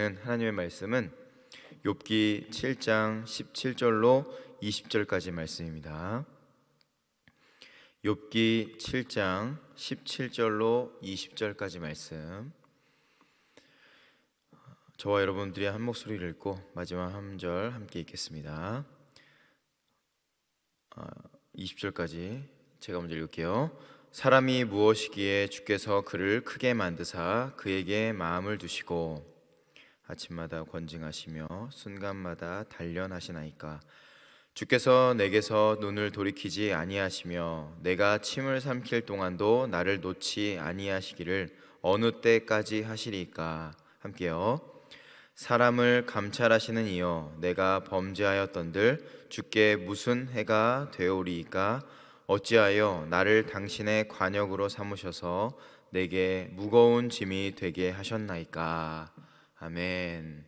주시는 하나님의 말씀은 욥기 7장 17절로 20절까지 말씀입니다. 욥기 7장 17절로 20절까지 말씀, 저와 여러분들이 한 목소리를 읽고 마지막 한 절 함께 읽겠습니다. 20절까지 제가 먼저 읽을게요. 사람이 무엇이기에 주께서 그를 크게 만드사 그에게 마음을 두시고 아침마다 권징하시며 순간마다 단련하시나이까. 주께서 내게서 눈을 돌이키지 아니하시며 내가 침을 삼킬 동안도 나를 놓지 아니하시기를 어느 때까지 하시리까. 함께요. 사람을 감찰하시는 이여, 내가 범죄하였던들 주께 무슨 해가 되오리이까. 어찌하여 나를 당신의 관역으로 삼으셔서 내게 무거운 짐이 되게 하셨나이까. 아멘.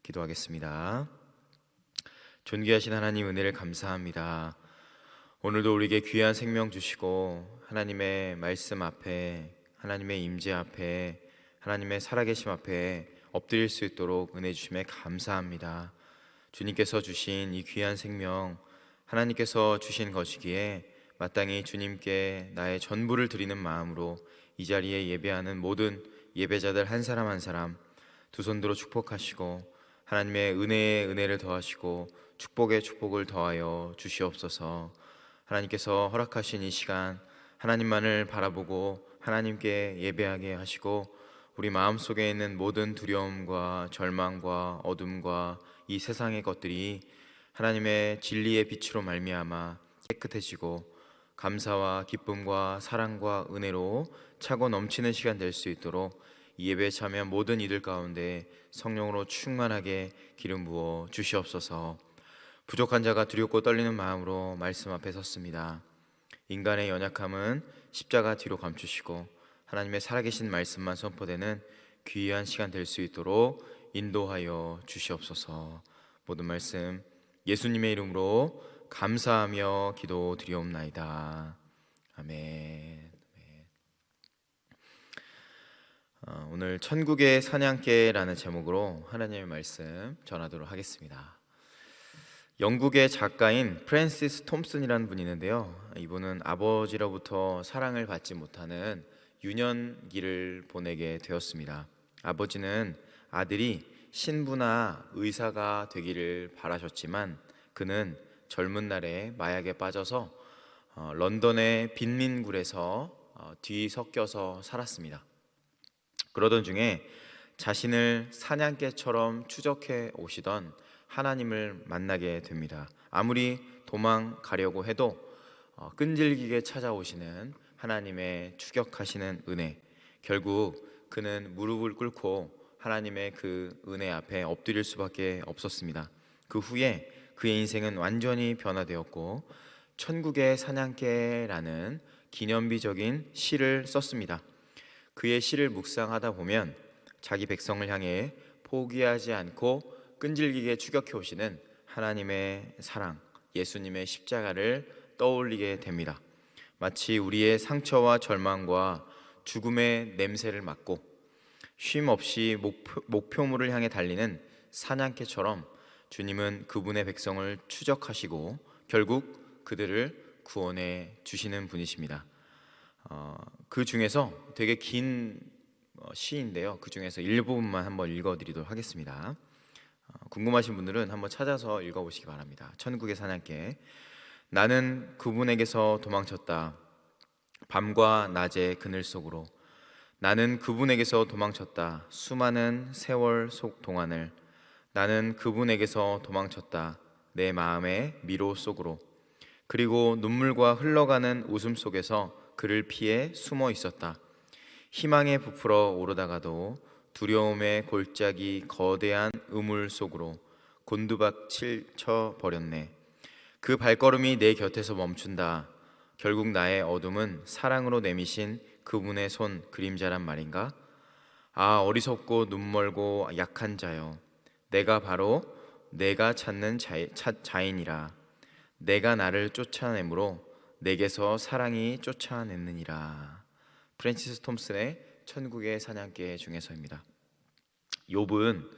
기도하겠습니다. 존귀하신 하나님, 은혜를 감사합니다. 오늘도 우리에게 귀한 생명 주시고 하나님의 말씀 앞에, 하나님의 임재 앞에, 하나님의 살아계심 앞에 엎드릴 수 있도록 은혜 주심에 감사합니다. 주님께서 주신 이 귀한 생명, 하나님께서 주신 것이기에 마땅히 주님께 나의 전부를 드리는 마음으로 이 자리에 예배하는 모든 예배자들 한 사람 한 사람 두 손 들어 축복하시고 하나님의 은혜에 은혜를 더하시고 축복에 축복을 더하여 주시옵소서. 하나님께서 허락하신 이 시간, 하나님만을 바라보고 하나님께 예배하게 하시고 우리 마음속에 있는 모든 두려움과 절망과 어둠과 이 세상의 것들이 하나님의 진리의 빛으로 말미암아 깨끗해지고 감사와 기쁨과 사랑과 은혜로 차고 넘치는 시간 될 수 있도록 이 예배에 참여한 모든 이들 가운데 성령으로 충만하게 기름 부어 주시옵소서. 부족한 자가 두렵고 떨리는 마음으로 말씀 앞에 섰습니다. 인간의 연약함은 십자가 뒤로 감추시고 하나님의 살아계신 말씀만 선포되는 귀한 시간 될 수 있도록 인도하여 주시옵소서. 모든 말씀 예수님의 이름으로 감사하며 기도드리옵나이다. 아멘. 오늘 천국의 사냥개라는 제목으로 하나님의 말씀 전하도록 하겠습니다. 영국의 작가인 프랜시스 톰슨이라는 분이 있는데요, 이분은 아버지로부터 사랑을 받지 못하는 유년기를 보내게 되었습니다. 아버지는 아들이 신부나 의사가 되기를 바라셨지만 그는 젊은 날에 마약에 빠져서 런던의 빈민굴에서 뒤섞여서 살았습니다. 그러던 중에 자신을 사냥개처럼 추적해 오시던 하나님을 만나게 됩니다. 아무리 도망가려고 해도 끈질기게 찾아오시는 하나님의 추격하시는 은혜, 결국 그는 무릎을 꿇고 하나님의 그 은혜 앞에 엎드릴 수밖에 없었습니다. 그 후에 그의 인생은 완전히 변화되었고 천국의 사냥개라는 기념비적인 시를 썼습니다. 그의 시를 묵상하다 보면 자기 백성을 향해 포기하지 않고 끈질기게 추격해 오시는 하나님의 사랑, 예수님의 십자가를 떠올리게 됩니다. 마치 우리의 상처와 절망과 죽음의 냄새를 맡고 쉼 없이 목표물을 향해 달리는 사냥개처럼 주님은 그분의 백성을 추적하시고 결국 그들을 구원해 주시는 분이십니다. 그 중에서 되게 긴 시인데요, 그 중에서 일부분만 한번 읽어드리도록 하겠습니다. 궁금하신 분들은 한번 찾아서 읽어보시기 바랍니다. 천국의 사냥개. 나는 그분에게서 도망쳤다. 밤과 낮의 그늘 속으로. 나는 그분에게서 도망쳤다. 수많은 세월 속 동안을. 나는 그분에게서 도망쳤다. 내 마음의 미로 속으로. 그리고 눈물과 흘러가는 웃음 속에서 그를 피해 숨어 있었다. 희망에 부풀어 오르다가도 두려움의 골짜기 거대한 우물 속으로 곤두박질 쳐 버렸네. 그 발걸음이 내 곁에서 멈춘다. 결국 나의 어둠은 사랑으로 내미신 그분의 손 그림자란 말인가? 아, 어리석고 눈멀고 약한 자여, 내가 바로 내가 찾는 자인이라. 내가 나를 쫓아내므로 내게서 사랑이 쫓아냈느니라. 프랜시스 톰슨의 천국의 사냥개 중에서입니다. 욥은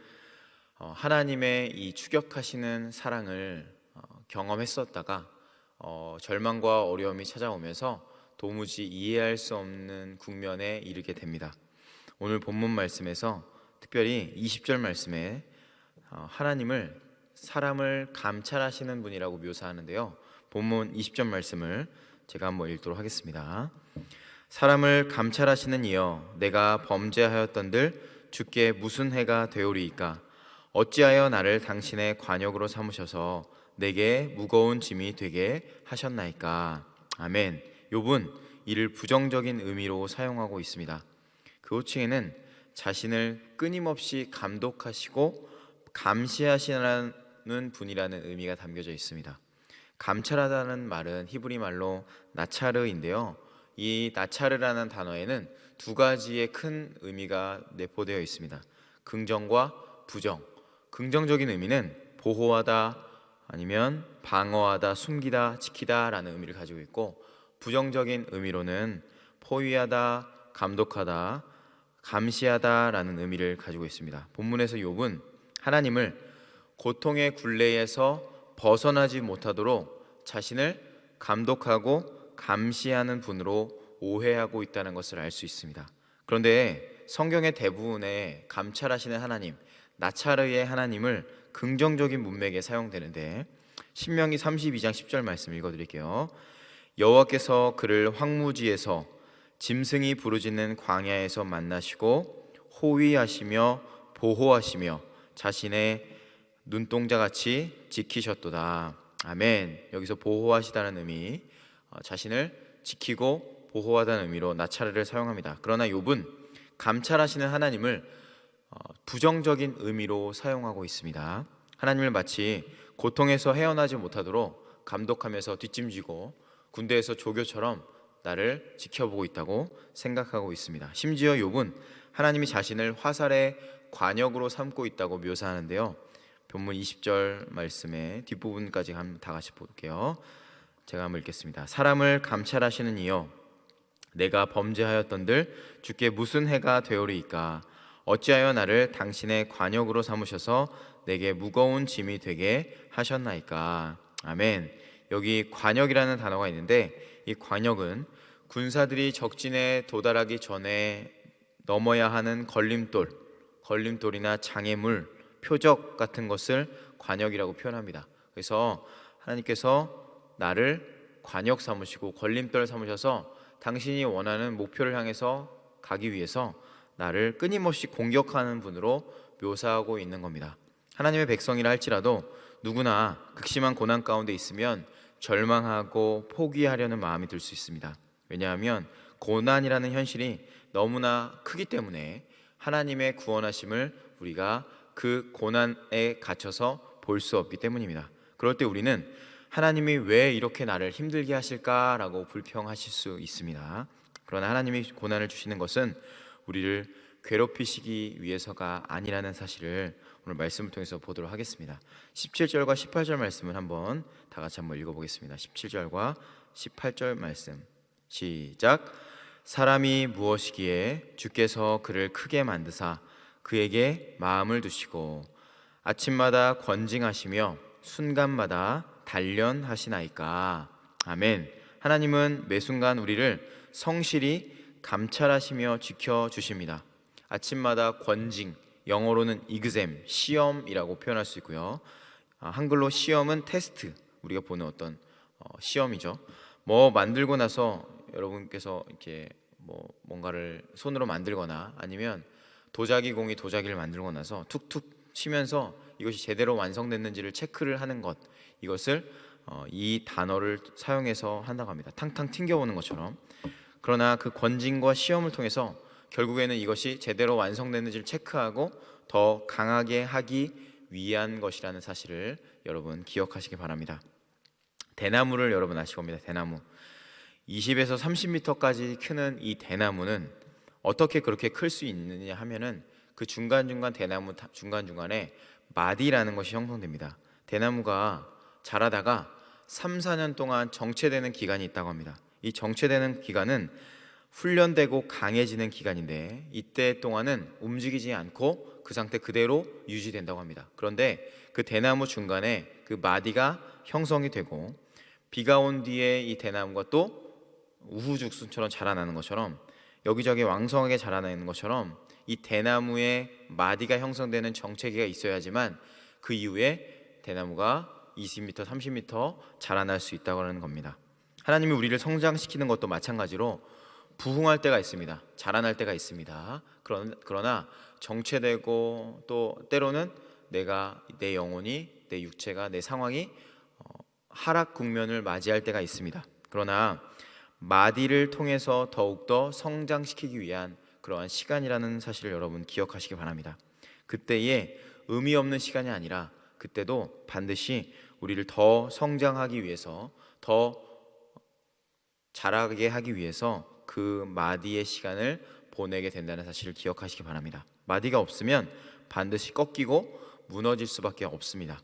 하나님의 이 추격하시는 사랑을 경험했었다가 절망과 어려움이 찾아오면서 도무지 이해할 수 없는 국면에 이르게 됩니다. 오늘 본문 말씀에서 특별히 20절 말씀에 하나님을 사람을 감찰하시는 분이라고 묘사하는데요. 본문 20절 말씀을 제가 한번 읽도록 하겠습니다. 사람을 감찰하시는 이여, 내가 범죄하였던들 주께 무슨 해가 되오리이까? 어찌하여 나를 당신의 관역으로 삼으셔서 내게 무거운 짐이 되게 하셨나이까? 아멘. 욥은 이를 부정적인 의미로 사용하고 있습니다. 그 호칭에는 자신을 끊임없이 감독하시고 감시하시는 분이라는 의미가 담겨져 있습니다. 감찰하다는 말은 히브리 말로 나차르인데요. 이 나차르라는 단어에는 두 가지의 큰 의미가 내포되어 있습니다. 긍정과 부정. 긍정적인 의미는 보호하다 아니면 방어하다, 숨기다, 지키다 라는 의미를 가지고 있고, 부정적인 의미로는 포위하다, 감독하다, 감시하다 라는 의미를 가지고 있습니다. 본문에서 욥은 하나님을 고통의 굴레에서 벗어나지 못하도록 자신을 감독하고 감시하는 분으로 오해하고 있다는 것을 알 수 있습니다. 그런데 성경의 대부분에 감찰하시는 하나님, 나차르의 하나님을 긍정적인 문맥에 사용되는데, 신명기 32장 10절 말씀 읽어드릴게요. 여호와께서 그를 황무지에서 짐승이 부르짖는 광야에서 만나시고 호위하시며 보호하시며 자신의 눈동자같이 지키셨도다. 아멘. 여기서 보호하시다는 의미, 자신을 지키고 보호하다는 의미로 나차르를 사용합니다. 그러나 욥은 감찰하시는 하나님을 부정적인 의미로 사용하고 있습니다. 하나님을 마치 고통에서 헤어나지 못하도록 감독하면서 뒷짐지고 군대에서 조교처럼 나를 지켜보고 있다고 생각하고 있습니다. 심지어 욥은 하나님이 자신을 화살의 관역으로 삼고 있다고 묘사하는데요. 본문 20절 말씀의 뒷부분까지 다 같이 볼게요. 제가 한번 읽겠습니다. 사람을 감찰하시는 이여, 내가 범죄하였던들 주께 무슨 해가 되오리이까? 어찌하여 나를 당신의 관역으로 삼으셔서 내게 무거운 짐이 되게 하셨나이까? 아멘. 여기 관역이라는 단어가 있는데, 이 관역은 군사들이 적진에 도달하기 전에 넘어야 하는 걸림돌이나 장애물, 표적 같은 것을 관역이라고 표현합니다. 그래서 하나님께서 나를 관역 삼으시고 걸림돌 삼으셔서 당신이 원하는 목표를 향해서 가기 위해서 나를 끊임없이 공격하는 분으로 묘사하고 있는 겁니다. 하나님의 백성이라 할지라도 누구나 극심한 고난 가운데 있으면 절망하고 포기하려는 마음이 들 수 있습니다. 왜냐하면 고난이라는 현실이 너무나 크기 때문에 하나님의 구원하심을 우리가 그 고난에 갇혀서 볼 수 없기 때문입니다. 그럴 때 우리는 하나님이 왜 이렇게 나를 힘들게 하실까라고 불평하실 수 있습니다. 그러나 하나님이 고난을 주시는 것은 우리를 괴롭히시기 위해서가 아니라는 사실을 오늘 말씀을 통해서 보도록 하겠습니다. 17절과 18절 말씀을 한번 다 같이 한번 읽어보겠습니다. 17절과 18절 말씀 시작. 사람이 무엇이기에 주께서 그를 크게 만드사 그에게 마음을 두시고 아침마다 권징하시며 순간마다 단련하시나이까? 아멘. 하나님은 매 순간 우리를 성실히 감찰하시며 지켜주십니다. 아침마다 권징, 영어로는 이그잼, 시험이라고 표현할 수 있고요. 한글로 시험은 테스트, 우리가 보는 어떤 시험이죠. 뭐 만들고 나서 여러분께서 이렇게 뭔가를 손으로 만들거나 아니면 도자기 공이 도자기를 만들고 나서 툭툭 치면서 이것이 제대로 완성됐는지를 체크를 하는 것, 이것을 이 단어를 사용해서 한다고 합니다. 탕탕 튕겨보는 것처럼. 그러나 그 권징과 시험을 통해서 결국에는 이것이 제대로 완성됐는지를 체크하고 더 강하게 하기 위한 것이라는 사실을 여러분 기억하시기 바랍니다. 대나무를 여러분 아실 겁니다. 대나무 20에서 30m까지 크는 이 대나무는 어떻게 그렇게 클 수 있느냐 하면은 그 중간중간 대나무 중간중간에 마디라는 것이 형성됩니다. 대나무가 자라다가 3, 4년 동안 정체되는 기간이 있다고 합니다. 이 정체되는 기간은 훈련되고 강해지는 기간인데, 이때 동안은 움직이지 않고 그 상태 그대로 유지된다고 합니다. 그런데 그 대나무 중간에 그 마디가 형성이 되고 비가 온 뒤에 이 대나무가 또 우후죽순처럼 자라나는 것처럼 여기저기 왕성하게 자라나는 것처럼 이 대나무에 마디가 형성되는 정체기가 있어야지만 그 이후에 대나무가 20m, 30m 자라날 수 있다고 하는 겁니다. 하나님이 우리를 성장시키는 것도 마찬가지로 부흥할 때가 있습니다. 자라날 때가 있습니다. 그러나 정체되고 또 때로는 내 영혼이, 내 육체가, 내 상황이 하락 국면을 맞이할 때가 있습니다. 그러나 마디를 통해서 더욱더 성장시키기 위한 그러한 시간이라는 사실을 여러분 기억하시기 바랍니다. 그때에 의미 없는 시간이 아니라 그때도 반드시 우리를 더 성장하기 위해서, 더 자라게 하기 위해서 그 마디의 시간을 보내게 된다는 사실을 기억하시기 바랍니다. 마디가 없으면 반드시 꺾이고 무너질 수밖에 없습니다.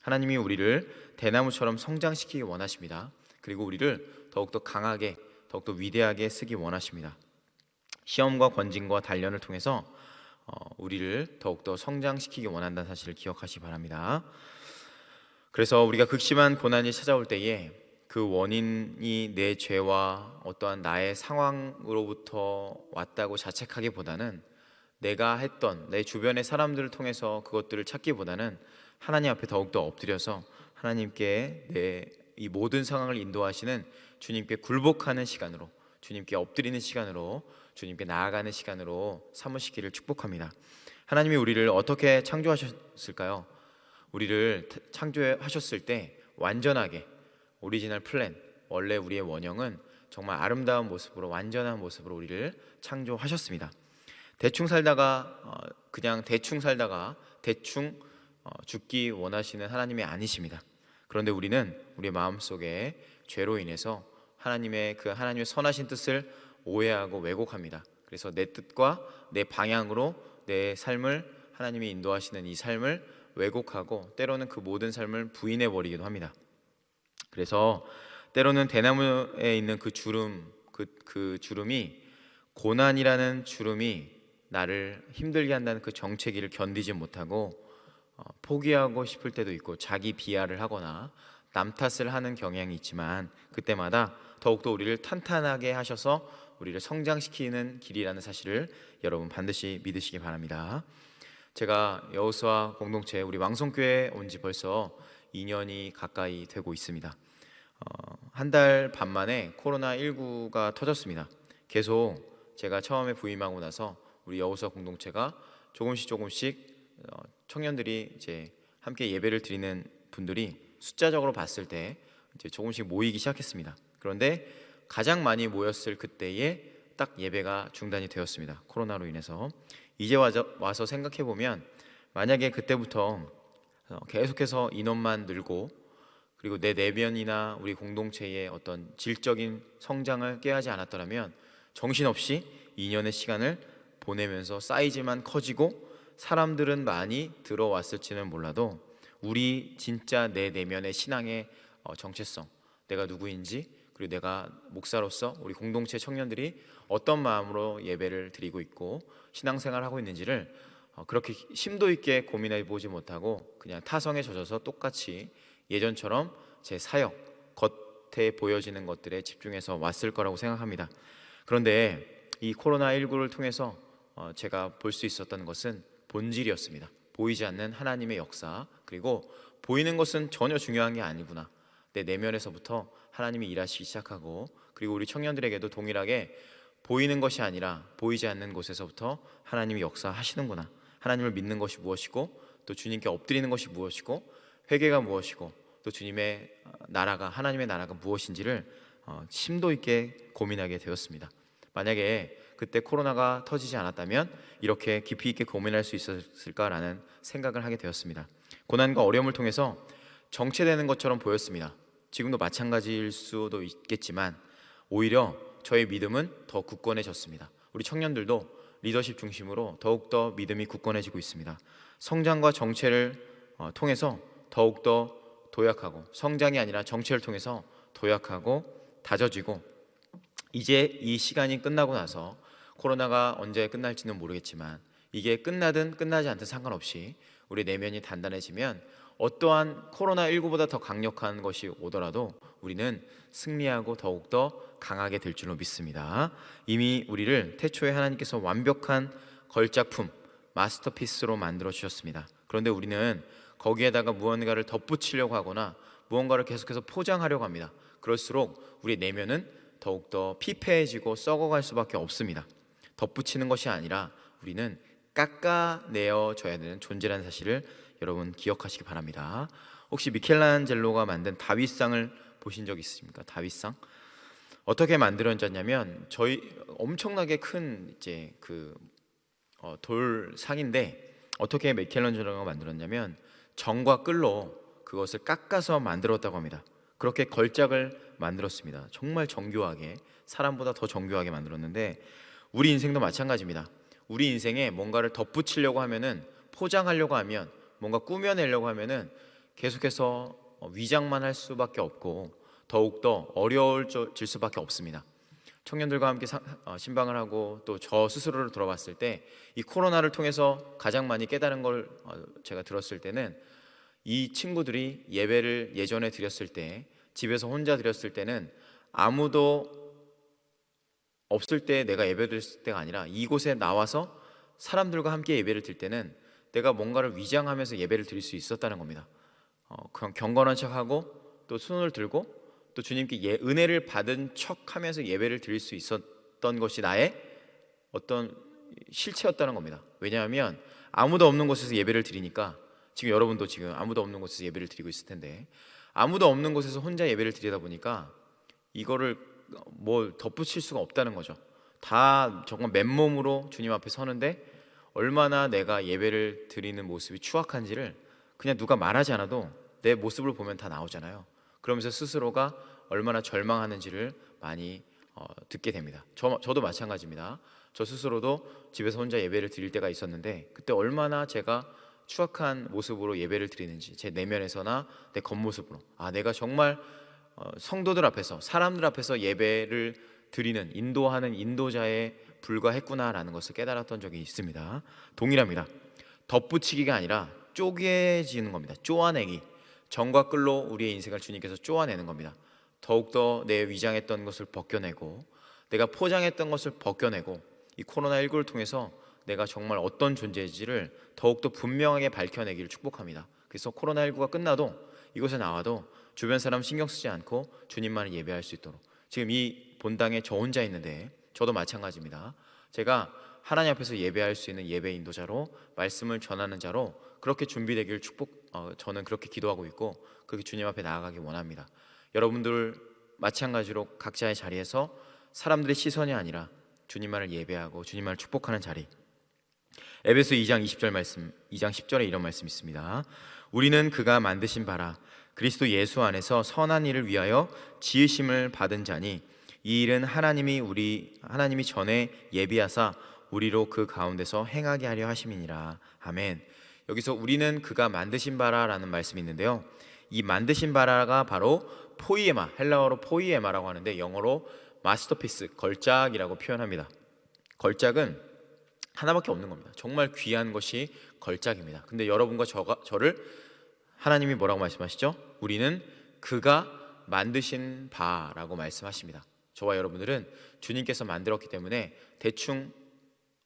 하나님이 우리를 대나무처럼 성장시키기 원하십니다. 그리고 우리를 더욱더 강하게, 더욱더 위대하게 쓰기 원하십니다. 시험과 권징과 단련을 통해서 우리를 더욱더 성장시키기 원한다는 사실을 기억하시기 바랍니다. 그래서 우리가 극심한 고난이 찾아올 때에 그 원인이 내 죄와 어떠한 나의 상황으로부터 왔다고 자책하기보다는 내가 했던 내 주변의 사람들을 통해서 그것들을 찾기보다는 하나님 앞에 더욱더 엎드려서 하나님께 내 이 모든 상황을 인도하시는 주님께 굴복하는 시간으로, 주님께 엎드리는 시간으로, 주님께 나아가는 시간으로 삼으시기를 축복합니다. 하나님이 우리를 어떻게 창조하셨을까요? 우리를 창조하셨을 때 완전하게 오리지널 플랜, 원래 우리의 원형은 정말 아름다운 모습으로, 완전한 모습으로 우리를 창조하셨습니다. 그냥 대충 살다가 대충 죽기 원하시는 하나님이 아니십니다. 그런데 우리는 우리의 마음속에 죄로 인해서 하나님의 선하신 뜻을 오해하고 왜곡합니다. 그래서 내 뜻과 내 방향으로 내 삶을, 하나님이 인도하시는 이 삶을 왜곡하고 때로는 그 모든 삶을 부인해 버리기도 합니다. 그래서 때로는 대나무에 있는 그 주름이, 고난이라는 주름이 나를 힘들게 한다는 그 정체기를 견디지 못하고 포기하고 싶을 때도 있고 자기 비하를 하거나 남 탓을 하는 경향이 있지만 그때마다 더욱더 우리를 탄탄하게 하셔서 우리를 성장시키는 길이라는 사실을 여러분 반드시 믿으시기 바랍니다. 제가 여호수아 공동체, 우리 왕성교회에 온 지 벌써 2년이 가까이 되고 있습니다. 한 달 반 만에 코로나19가 터졌습니다. 계속 제가 처음에 부임하고 나서 우리 여호수아 공동체가 조금씩 청년들이 이제 함께 예배를 드리는 분들이 숫자적으로 봤을 때 이제 조금씩 모이기 시작했습니다. 그런데 가장 많이 모였을 그때에 딱 예배가 중단이 되었습니다. 코로나로 인해서. 이제 와서 생각해 보면 만약에 그때부터 계속해서 인원만 늘고 그리고 내 내면이나 우리 공동체의 어떤 질적인 성장을 깨하지 않았더라면 정신없이 2년의 시간을 보내면서 사이즈만 커지고 사람들은 많이 들어왔을지는 몰라도 우리 진짜 내 내면의 신앙의 정체성, 내가 누구인지, 그리고 내가 목사로서 우리 공동체 청년들이 어떤 마음으로 예배를 드리고 있고 신앙생활을 하고 있는지를 그렇게 심도 있게 고민해 보지 못하고 그냥 타성에 젖어서 똑같이 예전처럼 제 사역, 겉에 보여지는 것들에 집중해서 왔을 거라고 생각합니다. 그런데 이 코로나19를 통해서 제가 볼 수 있었던 것은 본질이었습니다. 보이지 않는 하나님의 역사, 그리고 보이는 것은 전혀 중요한 게 아니구나. 내 내면에서부터 하나님이 일하시기 시작하고, 그리고 우리 청년들에게도 동일하게 보이는 것이 아니라 보이지 않는 곳에서부터 하나님이 역사하시는구나. 하나님을 믿는 것이 무엇이고, 또 주님께 엎드리는 것이 무엇이고, 회개가 무엇이고, 또 주님의 나라가, 하나님의 나라가 무엇인지를 심도 있게 고민하게 되었습니다. 만약에 그때 코로나가 터지지 않았다면 이렇게 깊이 있게 고민할 수 있었을까라는 생각을 하게 되었습니다. 고난과 어려움을 통해서 정체되는 것처럼 보였습니다. 지금도 마찬가지일 수도 있겠지만 오히려 저의 믿음은 더 굳건해졌습니다. 우리 청년들도 리더십 중심으로 더욱더 믿음이 굳건해지고 있습니다. 성장과 정체를 통해서 더욱더 도약하고, 성장이 아니라 정체를 통해서 도약하고 다져지고, 이제 이 시간이 끝나고 나서 코로나가 언제 끝날지는 모르겠지만 이게 끝나든 끝나지 않든 상관없이 우리 내면이 단단해지면 어떠한 코로나19보다 더 강력한 것이 오더라도 우리는 승리하고 더욱더 강하게 될 줄로 믿습니다. 이미 우리를 태초에 하나님께서 완벽한 걸작품, 마스터피스로 만들어 주셨습니다. 그런데 우리는 거기에다가 무언가를 덧붙이려고 하거나 무언가를 계속해서 포장하려고 합니다. 그럴수록 우리 내면은 더욱더 피폐해지고 썩어갈 수밖에 없습니다. 덧붙이는 것이 아니라 우리는 깎아내어져야 되는 존재라는 사실을 여러분 기억하시기 바랍니다. 혹시 미켈란젤로가 만든 다윗상을 보신 적 있으십니까? 다윗상 어떻게 만들어졌냐면 저희 엄청나게 큰 이제 돌상인데 어떻게 미켈란젤로가 만들었냐면 정과 끌로 그것을 깎아서 만들었다고 합니다. 그렇게 걸작을 만들었습니다. 정말 정교하게, 사람보다 더 정교하게 만들었는데 우리 인생도 마찬가지입니다. 우리 인생에 뭔가를 덧붙이려고 하면은, 포장하려고 하면, 뭔가 꾸며내려고 하면은 계속해서 위장만 할 수밖에 없고 더욱더 어려워질 수밖에 없습니다. 청년들과 함께 신방을 하고 또 저 스스로를 돌아봤을 때 이 코로나를 통해서 가장 많이 깨달은 걸 제가 들었을 때는, 이 친구들이 예배를 예전에 드렸을 때, 집에서 혼자 드렸을 때는 아무도 없을 때 내가 예배 드렸을 때가 아니라 이곳에 나와서 사람들과 함께 예배를 드릴 때는 내가 뭔가를 위장하면서 예배를 드릴 수 있었다는 겁니다. 그냥 경건한 척하고 또 손을 들고 또 주님께 은혜를 받은 척하면서 예배를 드릴 수 있었던 것이 나의 어떤 실체였다는 겁니다. 왜냐하면 아무도 없는 곳에서 예배를 드리니까, 지금 여러분도 지금 아무도 없는 곳에서 예배를 드리고 있을 텐데, 아무도 없는 곳에서 혼자 예배를 드리다 보니까 이거를 뭐 덧붙일 수가 없다는 거죠. 다 정말 맨몸으로 주님 앞에 서는데 얼마나 내가 예배를 드리는 모습이 추악한지를 그냥 누가 말하지 않아도 내 모습을 보면 다 나오잖아요. 그러면서 스스로가 얼마나 절망하는지를 많이 듣게 됩니다. 저도 마찬가지입니다. 저 스스로도 집에서 혼자 예배를 드릴 때가 있었는데 그때 얼마나 제가 추악한 모습으로 예배를 드리는지, 제 내면에서나 내 겉모습으로, 내가 정말 성도들 앞에서, 사람들 앞에서 예배를 드리는, 인도하는 인도자에 불과했구나라는 것을 깨달았던 적이 있습니다. 동일합니다. 덧붙이기가 아니라 쪼개지는 겁니다. 쪼아내기. 정과 끌로 우리의 인생을 주님께서 쪼아내는 겁니다. 더욱더 내 위장했던 것을 벗겨내고, 내가 포장했던 것을 벗겨내고, 이 코로나19를 통해서 내가 정말 어떤 존재인지를 더욱더 분명하게 밝혀내기를 축복합니다. 그래서 코로나19가 끝나도 이곳에 나와도 주변 사람 신경 쓰지 않고 주님만을 예배할 수 있도록, 지금 이 본당에 저 혼자 있는데 저도 마찬가지입니다. 제가 하나님 앞에서 예배할 수 있는 예배 인도자로, 말씀을 전하는 자로 그렇게 준비되기를 저는 그렇게 기도하고 있고 그렇게 주님 앞에 나아가기 원합니다. 여러분들 마찬가지로 각자의 자리에서 사람들의 시선이 아니라 주님만을 예배하고 주님만을 축복하는 자리. 에베소 2장 20절 말씀, 2장 10절에 이런 말씀이 있습니다. 우리는 그가 만드신 바라 그리스도 예수 안에서 선한 일을 위하여 지으심을 받은 자니 이 일은 하나님이 전에 예비하사 우리로 그 가운데서 행하게 하려 하심이니라. 아멘. 여기서 우리는 그가 만드신 바라라는 말씀이 있는데요, 이 만드신 바라가 바로 포이에마, 헬라어로 포이에마라고 하는데 영어로 마스터피스, 걸작이라고 표현합니다. 걸작은 하나밖에 없는 겁니다. 정말 귀한 것이 걸작입니다. 근데 여러분과 저를 하나님이 뭐라고 말씀하시죠? 우리는 그가 만드신 바라고 말씀하십니다. 저와 여러분들은 주님께서 만들었기 때문에 대충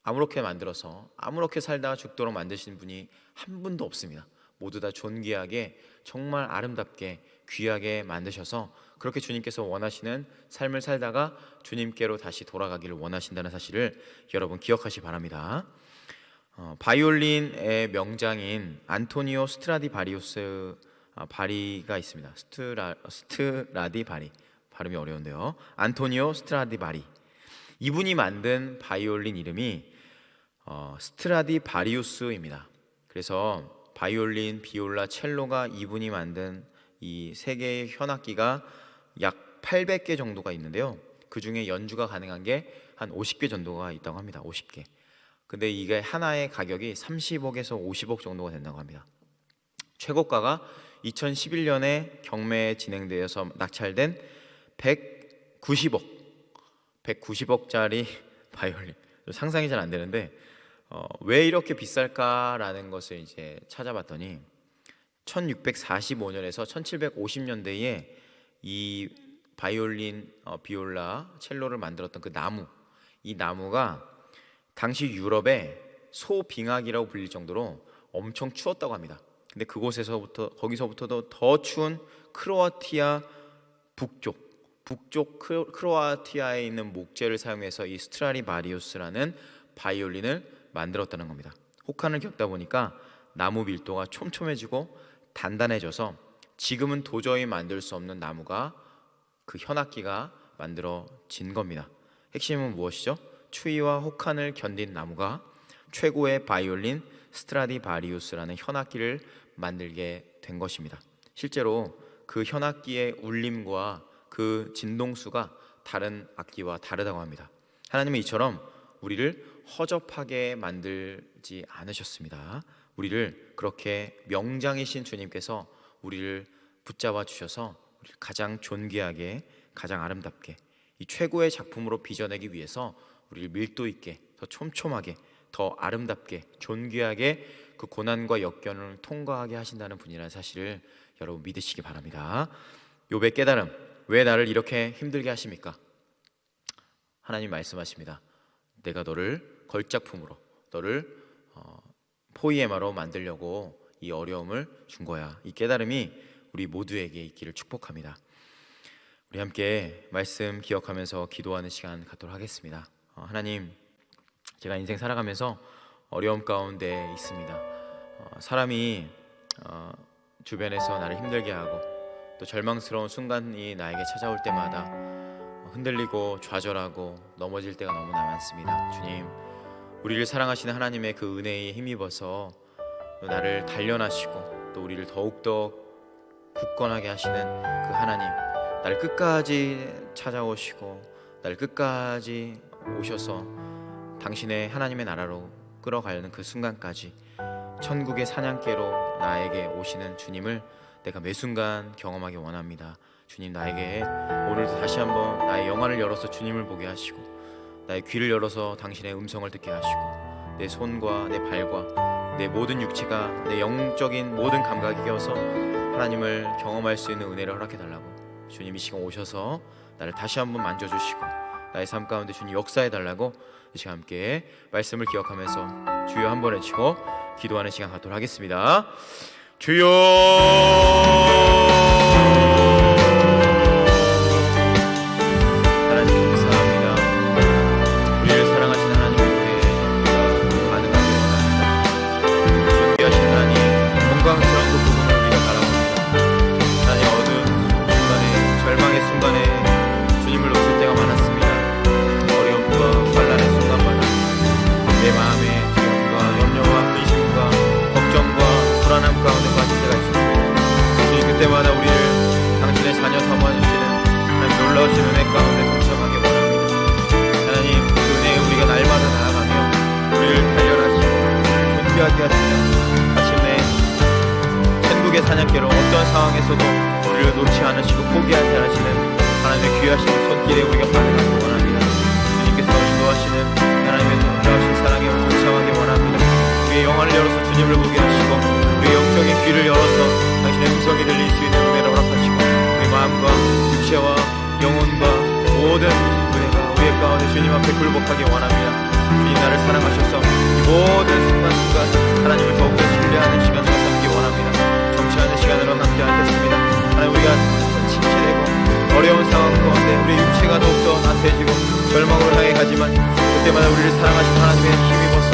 아무렇게 만들어서 아무렇게 살다가 죽도록 만드신 분이 한 분도 없습니다. 모두 다 존귀하게, 정말 아름답게, 귀하게 만드셔서 그렇게 주님께서 원하시는 삶을 살다가 주님께로 다시 돌아가기를 원하신다는 사실을 여러분 기억하시기 바랍니다. 바이올린의 명장인 안토니오 스트라디바리우스 바리가 있습니다. 스트라디바리, 발음이 어려운데요. 안토니오 스트라디바리, 이분이 만든 바이올린 이름이 스트라디바리우스입니다. 그래서 바이올린, 비올라, 첼로가 이분이 만든 이 세 개의 현악기가 약 800개 정도가 있는데요, 그 중에 연주가 가능한 게 한 50개 정도가 있다고 합니다. 50개. 근데 이게 하나의 가격이 30억에서 50억 정도가 된다고 합니다. 최고가가 2011년에 경매에 진행되어서 낙찰된 190억짜리 바이올린. 상상이 잘 안 되는데 왜 이렇게 비쌀까라는 것을 이제 찾아봤더니 1645년에서 1750년대에 이 바이올린, 비올라, 첼로를 만들었던 그 나무, 이 나무가 당시 유럽의 소빙하기라고 불릴 정도로 엄청 추웠다고 합니다. 근데 거기서부터도 더 추운 크로아티아 북쪽 크로아티아에 있는 목재를 사용해서 이 스트라디바리우스라는 바이올린을 만들었다는 겁니다. 혹한을 겪다 보니까 나무 밀도가 촘촘해지고 단단해져서 지금은 도저히 만들 수 없는 나무가, 그 현악기가 만들어진 겁니다. 핵심은 무엇이죠? 추위와 혹한을 견딘 나무가 최고의 바이올린 스트라디바리우스라는 현악기를 만들게 된 것입니다. 실제로 그 현악기의 울림과 그 진동수가 다른 악기와 다르다고 합니다. 하나님은 이처럼 우리를 허접하게 만들지 않으셨습니다. 우리를 그렇게 명장이신 주님께서 우리를 붙잡아 주셔서 우리를 가장 존귀하게, 가장 아름답게, 이 최고의 작품으로 빚어내기 위해서 우리를 밀도 있게, 더 촘촘하게, 더 아름답게, 존귀하게 그 고난과 역경을 통과하게 하신다는 분이라는 사실을 여러분 믿으시기 바랍니다. 욥의 깨달음, 왜 나를 이렇게 힘들게 하십니까? 하나님 말씀하십니다. 내가 너를 걸작품으로, 너를 포이에마로 만들려고 이 어려움을 준 거야. 이 깨달음이 우리 모두에게 있기를 축복합니다. 우리 함께 말씀 기억하면서 기도하는 시간 갖도록 하겠습니다. 하나님, 제가 인생 살아가면서 어려움 가운데 있습니다. 사람이 주변에서 나를 힘들게 하고 또 절망스러운 순간이 나에게 찾아올 때마다 흔들리고 좌절하고 넘어질 때가 너무나 많습니다. 주님, 우리를 사랑하시는 하나님의 그 은혜에 힘입어서 나를 단련하시고 또 우리를 더욱더 굳건하게 하시는 그 하나님, 나를 끝까지 찾아오시고 나를 끝까지 오셔서 당신의 하나님의 나라로 끌어가려는 그 순간까지 천국의 사냥개로 나에게 오시는 주님을 내가 매 순간 경험하기 원합니다. 주님, 나에게 오늘도 다시 한번 나의 영안을 열어서 주님을 보게 하시고 나의 귀를 열어서 당신의 음성을 듣게 하시고 내 손과 내 발과 내 모든 육체가, 내 영적인 모든 감각이 깨어서 하나님을 경험할 수 있는 은혜를 허락해 달라고 주님 이 시간 오셔서 나를 다시 한번 만져주시고 나의 삶 가운데 주님 역사해 달라고 이 시간 함께 말씀을 기억하면서 주여 한번 외치고 기도하는 시간 갖도록 하겠습니다. 주여, 하나님 감사합니다. 우리를 사랑하시는 하나님의 은혜가 가능하게 원합니다. 존귀하신 하나님, 영광스러운 그 부분을 우리가 바라봅니다. 하나님, 어두운 순간에, 절망의 순간에 주님을 놓칠 때가 많았습니다. 어려움과 환난의 순간마다 내 마음에 두려움과 염려와 근심과 걱정과 불안함 가운데 빠질 때가 있었습니다. 주님, 그때마다 우리를 당신의 자녀 삼아주시는 하나님 놀라우신 은혜 가운데 동참하기 원합니다. 하나님, 그 은혜에 우리가 날마다 나아가며 우리를 단련하시고 우리를 존귀하게 하시며 마침내 천국의 사냥개로 어떤 상황에서도 우리를 놓지 않으시고 포기하지 않으시는 하나님의 귀하신 손길에 우리가 반응하기 원합니다. 주님께서 인도하시는 하나님의 놀라우신 사랑에 동참하기 원합니다. 우리의 영안을 열어서 주님을 보게 하시고 우리의 영적인 귀를 열어서 당신의 음성이 들릴 수 있는 은혜를 허락하시고 우리 마음과 육체와 영혼과 모든 은혜가 우리의 가운데 주님 앞에 굴복하기 원합니다. 주님, 나를 사랑하셔서 이 모든 순간순간 하나님을 더욱더 신뢰하는 시간으로 삼기 원합니다. 정치하는 시간으로 함께 하겠습니다. 하나님, 우리가 침체되고 어려운 상황 가운데 우리 육체가 더욱더 나태해지고 절망으로 향해 가지만 그때마다 우리를 사랑하신 하나님의 힘입어서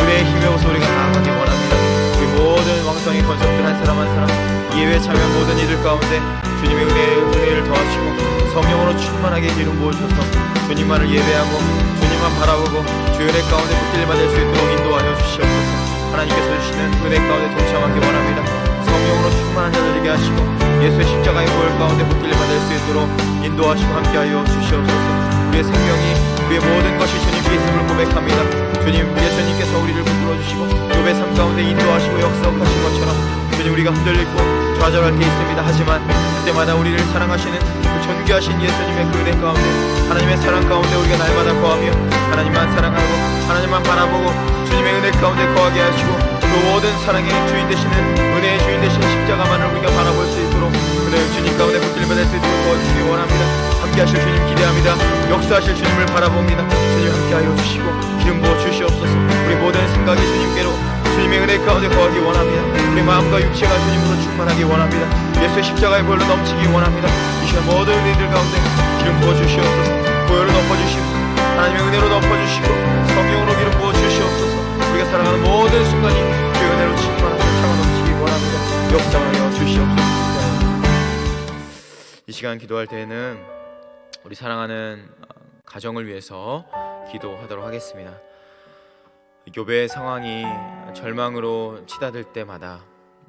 은혜에 힘입어서 우리가 나아가기 원합니다. 우리 모든 왕성의 권속들 한 사람 한 사람 예배에 참여한 모든 이들 가운데 주님의 은혜를 더하시고 성령으로 충만하게 기름 부어주셔서 주님만을 예배하고 주님만 바라보고 주의 은혜 가운데 붙들림 받을 수 있도록 인도하여 주시옵소서. 하나님께서 주시는 은혜 가운데 동참하기 원합니다. 성령으로 충만한 자들 되게 하시고 예수의 십자가의 보혈 가운데 붙들림 받을 수 있도록 인도하시고 함께하여 주시옵소서. 우리의 생명이, 우리의 모든 것이 주님께 있음을 고백합니다. 주님, 예수님께서 우리를 붙들어 주시고 욥의 삶 가운데 인도하시고 역사하신 것처럼 주님, 우리가 흔들리고 좌절할 때 있습니다. 하지만 그때마다 우리를 사랑하시는 그 존귀하신 예수님의 그 은혜 가운데 하나님의 사랑 가운데 우리가 날마다 거하며 하나님만 사랑하고 하나님만 바라보고 주님의 은혜 가운데 거하게 하시고 그 모든 사랑의 주인 되시는 은혜의 주인 되시는 십자가만을 우리가 바라볼 수 있도록 은혜의 주님 가운데 붙들려 받을 수 있도록 도와주시기 원합니다. 함께 하실 주님 기대합니다. 역사하실 주님을 바라봅니다. 주님 함께하여 주시고 기름 부어 주시옵소서. 우리 모든 생각이 주님께로 주님의 은혜 가운데 거하기 원합니다. 우리 마음과 육체가 주님으로 충만하기 원합니다. 예수의 십자가의 보혈로 넘치기 원합니다. 이 시간 모든 은혜들 가운데 기름 부어 주시옵소서. 보혈로 덮어주시고 하나님의 은혜로 덮어주시고 성령으로 기름 부어 주시옵소서. 우리가 살아가는 모든 순간이 그 은혜로 충만하고 차가 넘치기 원합니다. 역사하여 주시옵소서. 이 시간 기도할 때에는 우리 사랑하는 가정을 위해서 기도하도록 하겠습니다. 욥의 상황이 절망으로 치닫을 때마다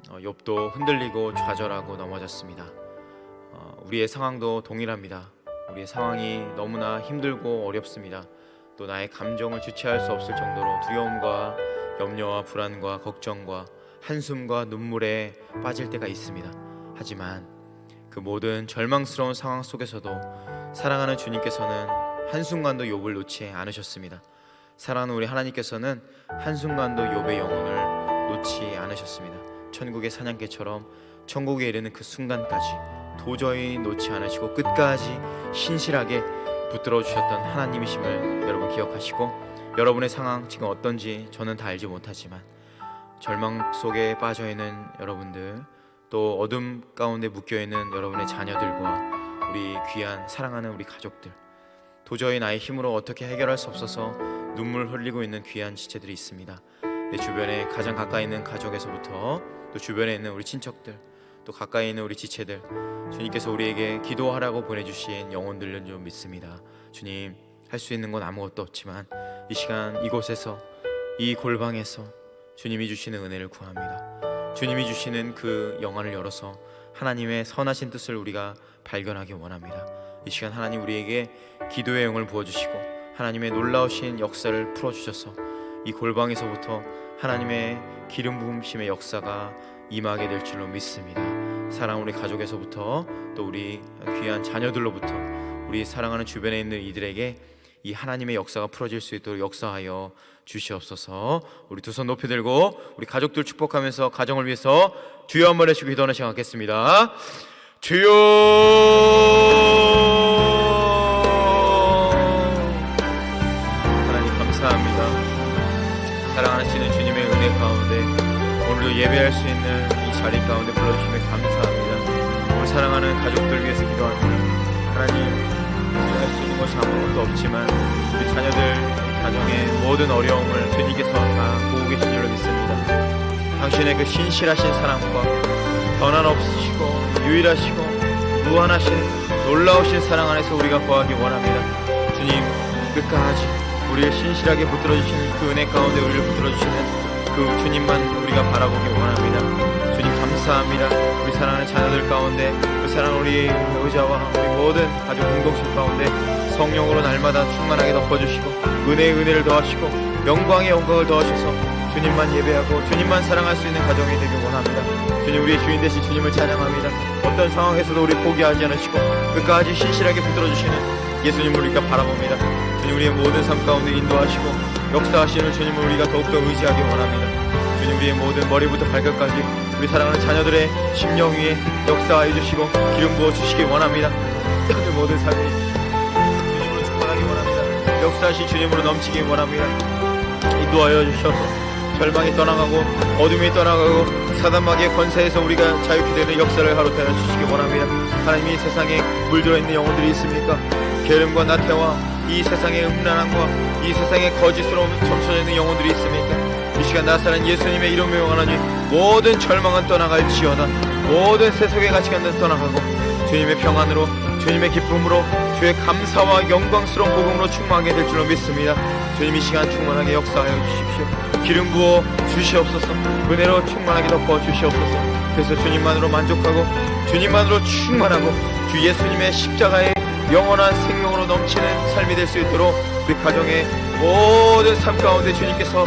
욥도 흔들리고 좌절하고 넘어졌습니다. 우리의 상황도 동일합니다. 우리의 상황이 너무나 힘들고 어렵습니다. 또 나의 감정을 주체할 수 없을 정도로 두려움과 염려와 불안과 걱정과 한숨과 눈물에 빠질 때가 있습니다. 하지만 그 모든 절망스러운 상황 속에서도 사랑하는 주님께서는 한순간도 욥을 놓지 않으셨습니다. 사랑하는 우리 하나님께서는 한순간도 욥의 영혼을 놓지 않으셨습니다. 천국의 사냥개처럼 천국에 이르는 그 순간까지 도저히 놓지 않으시고 끝까지 신실하게 붙들어 주셨던 하나님이심을 여러분 기억하시고, 여러분의 상황 지금 어떤지 저는 다 알지 못하지만 절망 속에 빠져있는 여러분들, 또 어둠 가운데 묶여있는 여러분의 자녀들과 우리 귀한 사랑하는 우리 가족들, 도저히 나의 힘으로 어떻게 해결할 수 없어서 눈물 흘리고 있는 귀한 지체들이 있습니다. 내 주변에 가장 가까이 있는 가족에서부터 또 주변에 있는 우리 친척들, 또 가까이 있는 우리 지체들, 주님께서 우리에게 기도하라고 보내주신 영혼들을 좀 믿습니다. 주님, 할 수 있는 건 아무것도 없지만 이 시간 이곳에서, 이 골방에서 주님이 주시는 은혜를 구합니다. 주님이 주시는 그 영안을 열어서 하나님의 선하신 뜻을 우리가 발견하기 원합니다. 이 시간 하나님 우리에게 기도의 영을 부어주시고 하나님의 놀라우신 역사를 풀어주셔서 이 골방에서부터 하나님의 기름 부으심의 역사가 임하게 될 줄로 믿습니다. 사랑 우리 가족에서부터 또 우리 귀한 자녀들로부터 우리 사랑하는 주변에 있는 이들에게 이 하나님의 역사가 풀어질 수 있도록 역사하여 주시옵소서. 우리 두 손 높이 들고 우리 가족들 축복하면서 가정을 위해서 주여 한번 해주시고 기도하는 시간 갖겠습니다. 주여, 하나님 감사합니다. 사랑하시는 주님의 은혜 가운데 오늘도 예배할 수 있는 이 자리 가운데 불러주시면 감사합니다. 우리 사랑하는 가족들 위해서 기도합니다. 하나님, 우리가 할 수 있는 것이 아무것도 없지만 우리 자녀들, 가정의 모든 어려움을 주님께서 다 보고 계신 줄로 믿습니다. 당신의 그 신실하신 사랑과 변함없으시고 유일하시고 무한하신 놀라우신 사랑 안에서 우리가 거하기 원합니다. 주님, 끝까지 우리를 신실하게 붙들어주시는 그 은혜 가운데 우리를 붙들어주시는 그 주님만 우리가 바라보기 원합니다. 주님 감사합니다. 우리 사랑하는 자녀들 가운데, 우리 사랑하는 우리 의자와 우리 모든 가족 공동체 가운데 성령으로 날마다 충만하게 덮어주시고 은혜의 은혜를 더하시고 영광의 영광을 더하셔서 주님만 예배하고 주님만 사랑할 수 있는 가정이 되길 원합니다. 주님, 우리의 주인 되신 주님을 찬양합니다. 어떤 상황에서도 우리 포기하지 않으시고 끝까지 신실하게 붙들어주시는 예수님을 우리가 바라봅니다. 주님, 우리의 모든 삶 가운데 인도하시고 역사하시는 주님을 우리가 더욱더 의지하기 원합니다. 주님, 우리의 모든 머리부터 발끝까지 우리 사랑하는 자녀들의 심령 위에 역사해 주시고 기름 부어 주시기 원합니다. 그 모든 삶이 주님으로 충만하기 원합니다. 역사하신 주님으로 넘치기 원합니다. 인도하여 주셔서 절망이 떠나가고 어둠이 떠나가고 사단마귀의 권세에서 우리가 자유케 되는 역사를 하루타여 주시기 원합니다. 하나님이 세상에 물들어 있는 영혼들이 있습니까? 게으름과 나태와 이 세상의 음란함과 이 세상의 거짓으로 점쳐져 있는 영혼들이 있습니까? 이 시간 나사는 예수님의 이름을 명하노니 모든 절망은 떠나갈지어다. 모든 세속의 가치관은 떠나가고 주님의 평안으로, 주님의 기쁨으로, 주의 감사와 영광스러운 복음으로 충만하게 될 줄로 믿습니다. 주님, 이 시간 충만하게 역사하여 주십시오. 기름 부어 주시옵소서. 은혜로 충만하게 덮어 주시옵소서. 그래서 주님만으로 만족하고 주님만으로 충만하고 주 예수님의 십자가의 영원한 생명으로 넘치는 삶이 될 수 있도록 우리 가정의 모든 삶 가운데 주님께서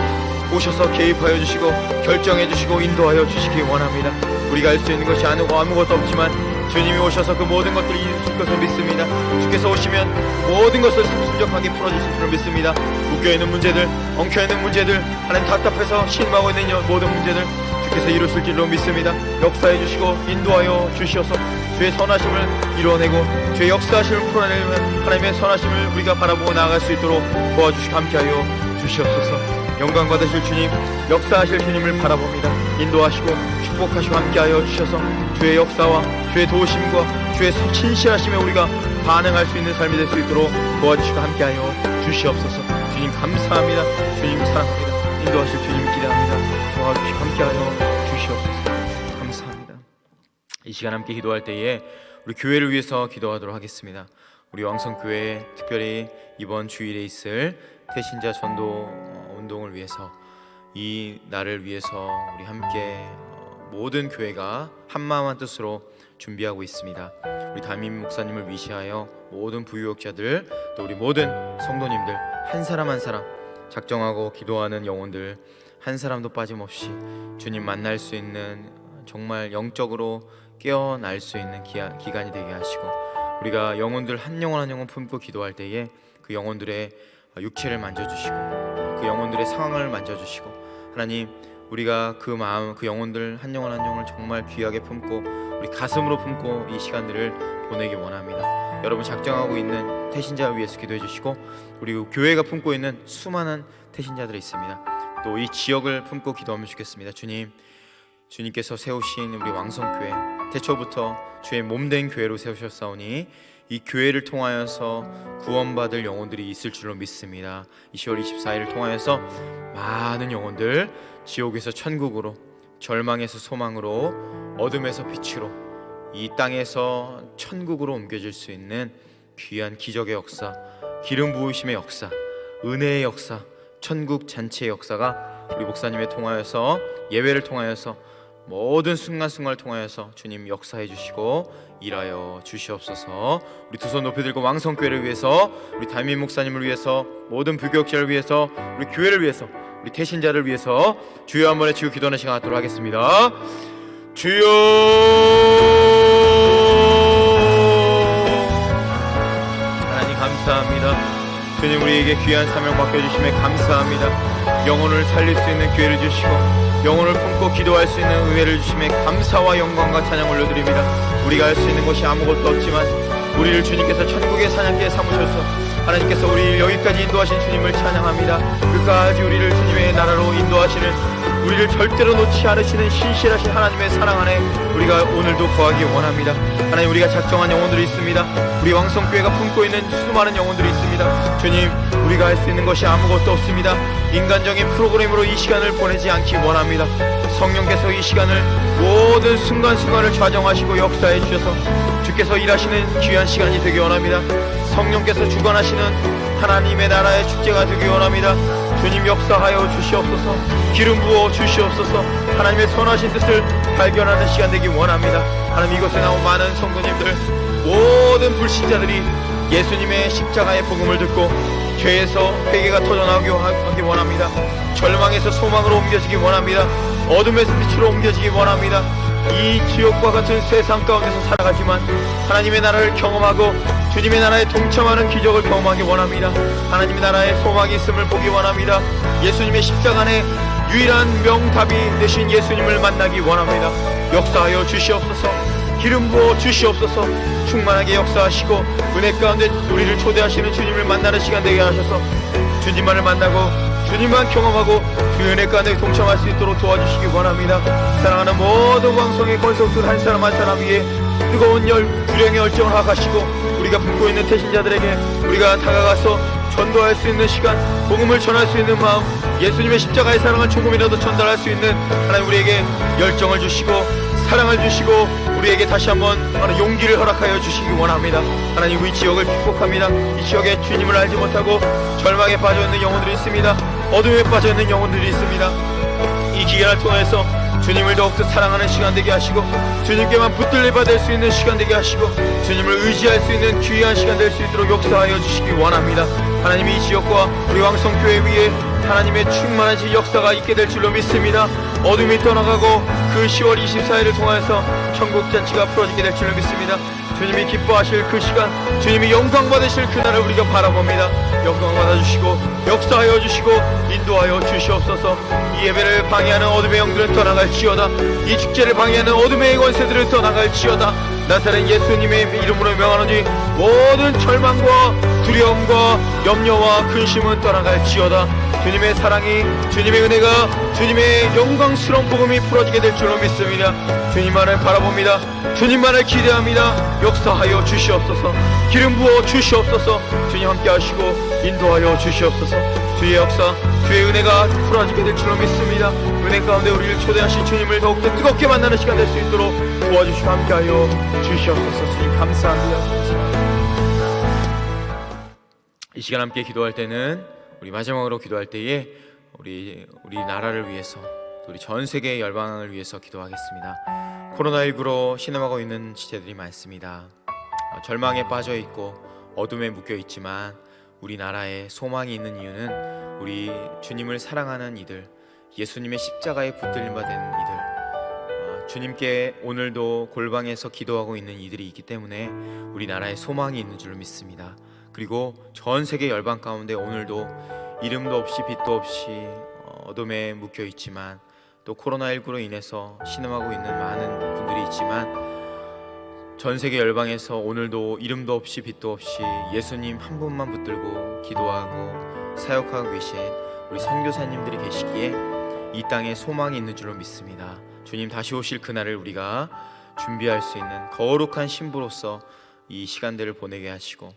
오셔서 개입하여 주시고 결정해 주시고 인도하여 주시기 원합니다. 우리가 할 수 있는 것이 아무것도 없지만 주님이 오셔서 그 모든 것들을 이루실 것을 믿습니다. 주께서 오시면 모든 것을 순적하게 풀어주실 줄 믿습니다. 묶여있는 문제들, 엉켜있는 문제들, 하나님 답답해서 실망하고 있는 모든 문제들 주께서 이루실 줄로 믿습니다. 역사해 주시고 인도하여 주시어서 주의 선하심을 이루어내고 주의 역사하심을 풀어내면 하나님의 선하심을 우리가 바라보고 나아갈 수 있도록 도와주시고 함께하여 주시옵소서. 영광 받으실 주님, 역사하실 주님을 바라봅니다. 인도하시고 축복하시고 함께하여 주셔서 주의 역사와 주의 도우심과 주의 신실하심에 우리가 반응할 수 있는 삶이 될 수 있도록 도와주시고 함께하여 주시옵소서. 주님 감사합니다. 주님 사랑합니다. 인도하실 주님 기대합니다. 도와주시고 함께하여 주시옵소서. 감사합니다. 이 시간 함께 기도할 때에 우리 교회를 위해서 기도하도록 하겠습니다. 우리 왕성교회 특별히 이번 주일에 있을 태신자 전도 운동을 위해서, 이 날을 위해서 우리 함께 모든 교회가 한마음 한뜻으로 준비하고 있습니다. 우리 담임 목사님을 위시하여 모든 부유역자들, 또 우리 모든 성도님들 한 사람 한 사람 작정하고 기도하는 영혼들 한 사람도 빠짐없이 주님 만날 수 있는, 정말 영적으로 깨어날 수 있는 기간이 되게 하시고, 우리가 영혼들 한 영혼 한 영혼 품고 기도할 때에 그 영혼들의 육체를 만져주시고 그 영혼들의 상황을 만져주시고, 하나님 우리가 그 마음, 그 영혼들 한 영혼 한 영혼을 정말 귀하게 품고 우리 가슴으로 품고 이 시간들을 보내기 원합니다. 여러분 작정하고 있는 태신자 위해서 기도해 주시고, 우리 교회가 품고 있는 수많은 태신자들이 있습니다. 또 이 지역을 품고 기도하면 좋겠습니다. 주님께서 세우신 우리 왕성교회, 태초부터 주의 몸된 교회로 세우셨사오니 이 교회를 통하여서 구원받을 영혼들이 있을 줄로 믿습니다. 10월 24일을 통하여서 많은 영혼들 지옥에서 천국으로, 절망에서 소망으로, 어둠에서 빛으로, 이 땅에서 천국으로 옮겨질 수 있는 귀한 기적의 역사, 기름 부으심의 역사, 은혜의 역사, 천국 잔치의 역사가 우리 목사님을 통하여서, 예배를 통하여서, 모든 순간순간을 통하여서 주님 역사해 주시고 일하여 주시옵소서. 우리 두 손 높이 들고 왕성교회를 위해서, 우리 담임 목사님을 위해서, 모든 부교역자를 위해서, 우리 교회를 위해서, 우리 태신자를 위해서 주여 한 번에 지고 기도하는 시간 갖도록 하겠습니다. 주여, 하나님 감사합니다. 주님 우리에게 귀한 사명 맡겨주심에 감사합니다. 영혼을 살릴 수 있는 기회를 주시고 영혼을 품고 기도할 수 있는 은혜를 주심에 감사와 영광과 찬양 올려드립니다. 우리가 할 수 있는 것이 아무것도 없지만 우리를 주님께서 천국의 사냥개에 삼으셔서 하나님께서 우리를 여기까지 인도하신 주님을 찬양합니다. 끝까지 우리를 주님의 나라로 인도하시는, 우리를 절대로 놓지 않으시는 신실하신 하나님의 사랑 안에 우리가 오늘도 거하기 원합니다. 하나님 우리가 작정한 영혼들이 있습니다. 우리 왕성교회가 품고 있는 수많은 영혼들이 있습니다. 주님 우리가 할 수 있는 것이 아무것도 없습니다. 인간적인 프로그램으로 이 시간을 보내지 않기 원합니다. 성령께서 이 시간을 모든 순간순간을 좌정하시고 역사해 주셔서 주께서 일하시는 귀한 시간이 되기 원합니다. 성령께서 주관하시는 하나님의 나라의 축제가 되기 원합니다. 주님 역사하여 주시옵소서. 기름 부어 주시옵소서. 하나님의 선하신 뜻을 발견하는 시간 되기 원합니다. 하나님 이곳에 나온 많은 성도님들, 모든 불신자들이 예수님의 십자가의 복음을 듣고 죄에서 회개가 터져나오기 원합니다. 절망에서 소망으로 옮겨지기 원합니다. 어둠에서 빛으로 옮겨지기 원합니다. 이 지옥과 같은 세상 가운데서 살아가지만 하나님의 나라를 경험하고 주님의 나라에 동참하는 기적을 경험하기 원합니다. 하나님의 나라에 소망이 있음을 보기 원합니다. 예수님의 십자가 안에 유일한 명답이 되신 예수님을 만나기 원합니다. 역사하여 주시옵소서. 기름 부어 주시옵소서. 충만하게 역사하시고 은혜 가운데 우리를 초대하시는 주님을 만나는 시간 되게 하셔서 주님만을 만나고 주님만 경험하고 그 은혜 가운데 동참할 수 있도록 도와주시기 원합니다. 사랑하는 모든 왕성의 권속들 한 사람 한 사람 위에 뜨거운 구령의 열정을 허락하시고 우리가 품고 있는 태신자들에게 우리가 다가가서 전도할 수 있는 시간, 복음을 전할 수 있는 마음, 예수님의 십자가의 사랑을 조금이라도 전달할 수 있는 하나님 우리에게 열정을 주시고 사랑을 주시고 우리에게 다시 한번 용기를 허락하여 주시기 원합니다. 하나님 이 지역을 축복합니다. 이 지역에 주님을 알지 못하고 절망에 빠져있는 영혼들이 있습니다. 어둠에 빠져있는 영혼들이 있습니다. 이 기회를 통해서 주님을 더욱더 사랑하는 시간 되게 하시고 주님께만 붙들려 받을 수 있는 시간 되게 하시고 주님을 의지할 수 있는 귀한 시간 될 수 있도록 역사하여 주시기 원합니다. 하나님 이 지역과 우리 왕성교회 위에 하나님의 충만하신 역사가 있게 될 줄로 믿습니다. 어둠이 떠나가고 그 10월 24일을 통하여서 천국잔치가 풀어지게 될 줄로 믿습니다. 주님이 기뻐하실 그 시간, 주님이 영광 받으실 그날을 우리가 바라봅니다. 영광 받아주시고 역사하여 주시고 인도하여 주시옵소서. 이 예배를 방해하는 어둠의 영들은 떠나갈지어다. 이 축제를 방해하는 어둠의 권세들은 떠나갈지어다. 나사렛 예수님의 이름으로 명하노니 모든 절망과 두려움과 염려와 근심은 떠나갈지어다. 주님의 사랑이, 주님의 은혜가, 주님의 영광스러운 복음이 풀어지게 될 줄로 믿습니다. 주님만을 바라봅니다. 주님만을 기대합니다. 역사하여 주시옵소서. 기름 부어 주시옵소서. 주님 함께 하시고 인도하여 주시옵소서. 주의 역사, 주의 은혜가 풀어지게 될 줄로 믿습니다. 은혜 가운데 우리를 초대하신 주님을 더욱더 뜨겁게 만나는 시간 될 수 있도록 도와주시고 함께하여 주시옵소서. 주님 감사합니다. 이 시간 함께 기도할 때는, 우리 마지막으로 기도할 때에 우리 나라를 위해서, 우리 전 세계 열방을 위해서 기도하겠습니다. 코로나19로 신음하고 있는 지체들이 많습니다. 절망에 빠져 있고 어둠에 묶여 있지만 우리나라에 소망이 있는 이유는 우리 주님을 사랑하는 이들, 예수님의 십자가에 붙들림 받은 이들, 주님께 오늘도 골방에서 기도하고 있는 이들이 있기 때문에 우리나라에 소망이 있는 줄로 믿습니다. 그리고 전 세계 열방 가운데 오늘도 이름도 없이 빛도 없이 어둠에 묶여 있지만, 또 코로나19로 인해서 신음하고 있는 많은 분들이 있지만, 전 세계 열방에서 오늘도 이름도 없이 빛도 없이 예수님 한 분만 붙들고 기도하고 사역하고 계신 우리 선교사님들이 계시기에 이 땅에 소망이 있는 줄로 믿습니다. 주님 다시 오실 그날을 우리가 준비할 수 있는 거룩한 신부로서 이 시간들을 보내게 하시고,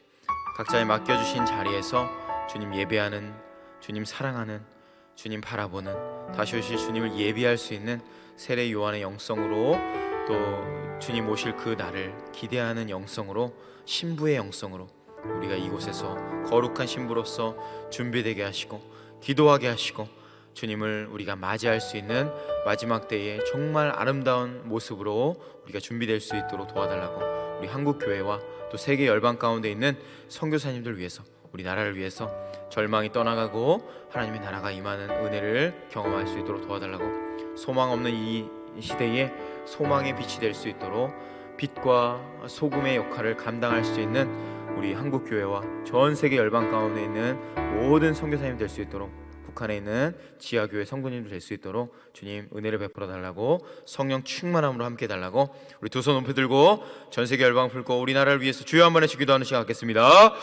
각자의 맡겨주신 자리에서 주님 예배하는, 주님 사랑하는, 주님 바라보는, 다시 오실 주님을 예비할 수 있는 세례 요한의 영성으로, 또 주님 오실 그 날을 기대하는 영성으로, 신부의 영성으로 우리가 이곳에서 거룩한 신부로서 준비되게 하시고 기도하게 하시고, 주님을 우리가 맞이할 수 있는 마지막 때에 정말 아름다운 모습으로 우리가 준비될 수 있도록 도와달라고, 우리 한국교회와 또 세계 열방 가운데 있는 선교사님들 위해서, 우리 나라를 위해서 절망이 떠나가고 하나님의 나라가 임하는 은혜를 경험할 수 있도록 도와달라고, 소망 없는 이 시대에 소망의 빛이 될 수 있도록 빛과 소금의 역할을 감당할 수 있는 우리 한국교회와 전 세계 열방 가운데 있는 모든 선교사님 될 수 있도록, 북한에 있는 지하교회 성도님들 될 수 있도록 주님 은혜를 베풀어 달라고, 성령 충만함으로 함께 달라고, 우리 두 손 높이 들고 전 세계 열방 풀고 우리나라를 위해서 주여 한번 해주 기도하는 시간 갖겠습니다.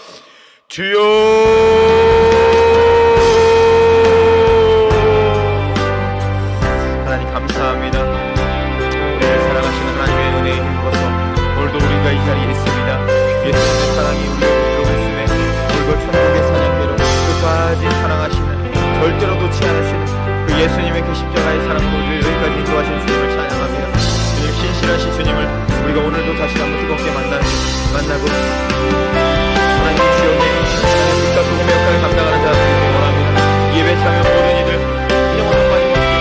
주여, 하나님 감사합니다. 우리를 사랑하시는 하나님의 은혜에 힘입어서 오늘도 우리가 이 자리에 있습니다. 예수님의 사랑이 우리를 붙들고 있음에 오늘도 천국의 사냥개로 끝까지 사랑하시는, 절대로 놓지 않으시는 그 예수님의 그 십자가의 사랑으로 우리를 여기까지 인도하신 주님을 찬양합니다. 주님 신실하신 주님을 우리가 오늘도 다시 한번 뜨겁게 만나고 하나님의 주역의 빛과 소금의 역할을 감당하는 자들이 되기 원합니다. 예배 참여 모든 이들 영원한 빠짐없이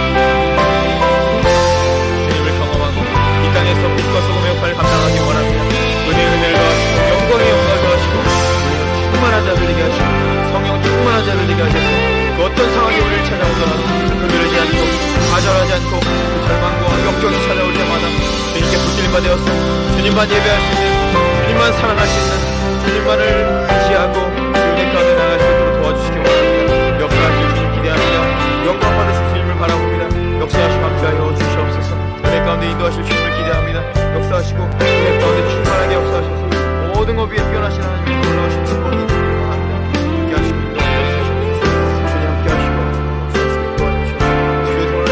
주님을 경험하고 이 땅에서 빛과 소금의 역할을 감당하기 원합니다. 은혜를 더하시고 영광의 영광을 더하시고 우리가 충만한 자들 되게 하시고 성령 충만한 자들 되게 하셔서 그 어떤 상황이 우리를 찾아오더라도 흔들리지 않고 좌절하지 않고 그 절망과 역경이 찾아올 때마다 주님께 붙들림바 되어서 주님만 예배할 수 있는, 주님만 사랑할 수 있는, 주님만을 의지하고 주님 가운데 나갈 수 있도록 도와주시기 원합니다. 역사하실 주님 기대합니다. 영광 받으실 주님을 바라봅니다. 역사하시고 함께하여 주시옵소서. 은혜 가운데 인도하실 주님을 기대합니다. 역사하시고 은혜 가운데 충만하게 역사하셔서 모든 것 위에 뛰어나신 하나님의 놀라우신 축복이 함께 하시고 인도하여 주시옵소서. 주님 함께 하시고 역사하시고 도와주시옵소서. 주의 손을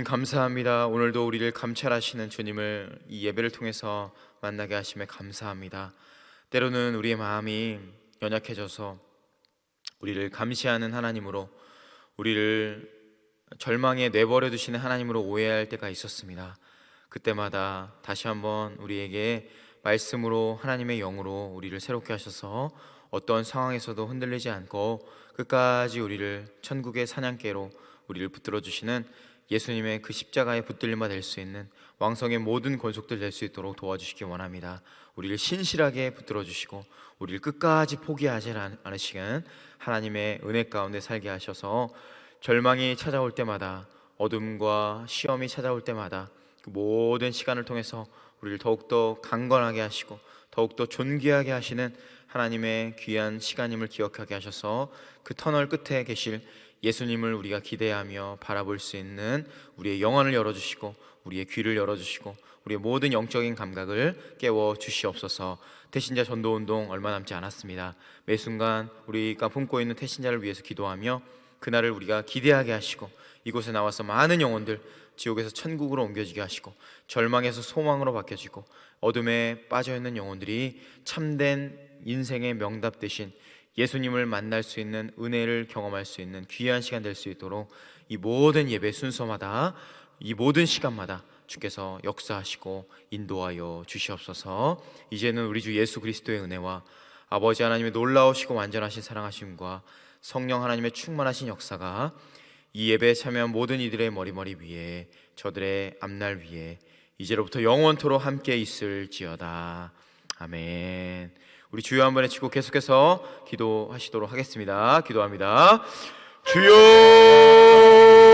주님 감사합니다. 오늘도 우리를 감찰하시는 주님을 이 예배를 통해서 만나게 하심에 감사합니다. 때로는 우리의 마음이 연약해져서 우리를 감시하는 하나님으로, 우리를 절망에 내버려 두시는 하나님으로 오해할 때가 있었습니다. 그때마다 다시 한번 우리에게 말씀으로, 하나님의 영으로 우리를 새롭게 하셔서 어떤 상황에서도 흔들리지 않고 끝까지 우리를 천국의 사냥개로 우리를 붙들어 주시는 예수님의 그 십자가에 붙들림바 될 수 있는 왕성의 모든 권속들 될 수 있도록 도와주시기 원합니다. 우리를 신실하게 붙들어 주시고 우리를 끝까지 포기하지 않으시는 하나님의 은혜 가운데 살게 하셔서 절망이 찾아올 때마다, 어둠과 시험이 찾아올 때마다 그 모든 시간을 통해서 우리를 더욱더 강건하게 하시고 더욱더 존귀하게 하시는 하나님의 귀한 시간임을 기억하게 하셔서 그 터널 끝에 계실 예수님을 우리가 기대하며 바라볼 수 있는 우리의 영혼을 열어주시고 우리의 귀를 열어주시고 우리의 모든 영적인 감각을 깨워 주시옵소서. 태신자 전도운동 얼마 남지 않았습니다. 매 순간 우리가 품고 있는 태신자를 위해서 기도하며 그날을 우리가 기대하게 하시고 이곳에 나와서 많은 영혼들 지옥에서 천국으로 옮겨지게 하시고 절망에서 소망으로 바뀌어지고 어둠에 빠져있는 영혼들이 참된 인생의 명답 되신 예수님을 만날 수 있는 은혜를 경험할 수 있는 귀한 시간 될 수 있도록 이 모든 예배 순서마다, 이 모든 시간마다 주께서 역사하시고 인도하여 주시옵소서. 이제는 우리 주 예수 그리스도의 은혜와 아버지 하나님의 놀라우시고 완전하신 사랑하심과 성령 하나님의 충만하신 역사가 이 예배에 참여한 모든 이들의 머리머리 위에, 저들의 앞날 위에 이제로부터 영원토록 함께 있을지어다. 아멘. 우리 주여 한번 외치고 계속해서 기도하시도록 하겠습니다. 기도합니다. 주여